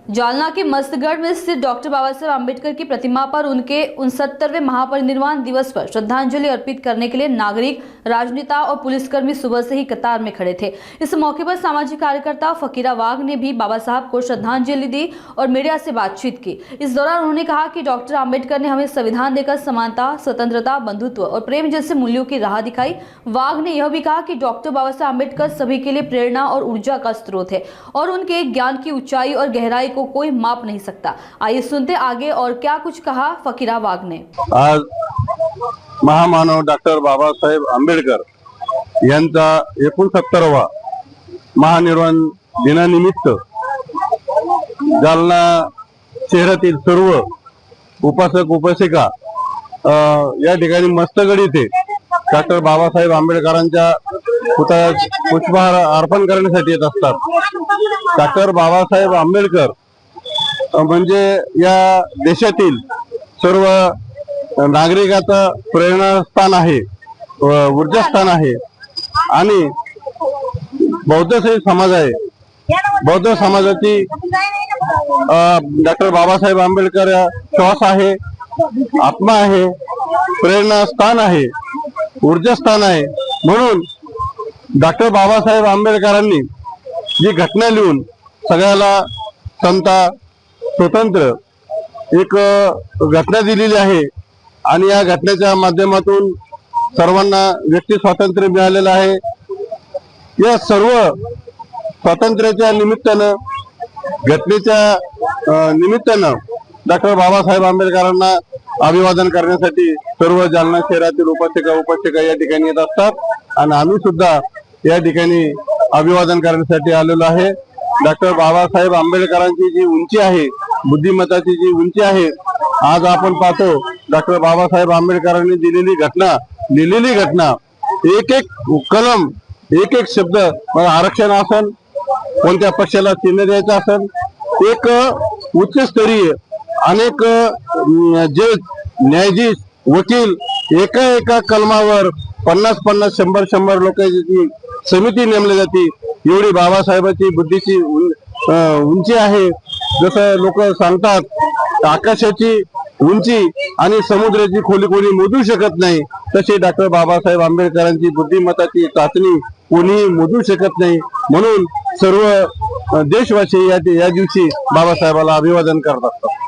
जालना के मस्तगढ़ में स्थित डॉक्टर बाबा साहेब आम्बेडकर की प्रतिमा पर उनके 69वें महापरिनिर्वाण दिवस पर श्रद्धांजलि अर्पित करने के लिए नागरिक, राजनेता और पुलिसकर्मी सुबह से ही कतार में खड़े थे। इस मौके पर सामाजिक कार्यकर्ता फकीरा वाघ ने भी बाबा साहब को श्रद्धांजलि दी और मीडिया से बातचीत की। इस दौरान उन्होंने कहा कि डॉक्टर आम्बेडकर ने हमें संविधान देकर समानता, स्वतंत्रता, बंधुत्व और प्रेम जैसे मूल्यों की राह दिखाई। वाघ ने यह भी कहा कि डॉक्टर बाबा साहेब आम्बेडकर सभी के लिए प्रेरणा और ऊर्जा का स्रोत है और उनके ज्ञान की ऊंचाई और गहराई को कोई माप नहीं सकता। आइए सुनते आगे और क्या कुछ कहा फकीरा वाघ ने। आज महामानव डॉक्टर बाबासाहेब आंबेडकर यांचा 69वा महानिर्वाण दिनानिमित्त जालना शहरातील सर्व उपासक उपासिका या ठिकाणी मस्तगड येथे डॉक्टर बाबासाहेब आंबेडकरांच्या पुतळ्यास पुष्पहार अर्पण करण्यासाठी येत असतात। डॉक्टर बाबासाहेब आंबेडकर म्हणजे या देशातील सर्व नागरिकाचं प्रेरणास्थान आहे, ऊर्जास्थान आहे आणि बौद्ध समाज आहे। बौद्ध समाजाची डॉक्टर बाबासाहेब आंबेडकर श्वास आहे, आत्मा आहे, प्रेरणास्थान आहे, ऊर्जास्थान आहे। म्हणून डॉक्टर बाबासाहेब आंबेडकरांनी जी घटना लिहून सगळ्याला समता, स्वतंत्र एक घटना दिलेली आहे आणि या घटनेच्या माध्यमातून सर्वांना व्यक्ती स्वातंत्र्य मिळालेलं आहे। या सर्व स्वातंत्र्याच्या निमित्तानं, घटनेच्या निमित्तानं डॉक्टर बाबासाहेब आंबेडकरांना अभिवादन करण्यासाठी सर्व जालना शहरातील उपासिका या ठिकाणी येत असतात आणि आम्ही सुद्धा या ठिकाणी अभिवादन करण्यासाठी आलेलो आहे। डॉक्टर बाबासाहेब आंबेडकरांची जी उंची आहे, बुद्धिमत्ताची जी उंची आहे, आज आपण पाहतो डॉक्टर बाबासाहेब आंबेडकरांनी लिहिलेली घटना, एक एक कलम, एक एक शब्द, आरक्षण असन, कोणत्या पक्षाला चिन्ह द्यायचं असन, एक उच्चस्तरीय अनेक जे न्यायाधीश, वकील एका कलमावर 50-50, 100-100 लोकांची समिती नेमली जाते। एवढी बाबासाहेबांची बुद्धीची उंची आहे। जसं लोक सांगतात आकाशाची उंची आणि समुद्राची खोली कोणी मोजू शकत नाही, तशी डॉक्टर बाबासाहेब आंबेडकरांची बुद्धिमत्ताची चाचणी कोणी मोजू शकत नाही। म्हणून सर्व देशवासी या दिवशी बाबासाहेबाला अभिवादन करत असतात।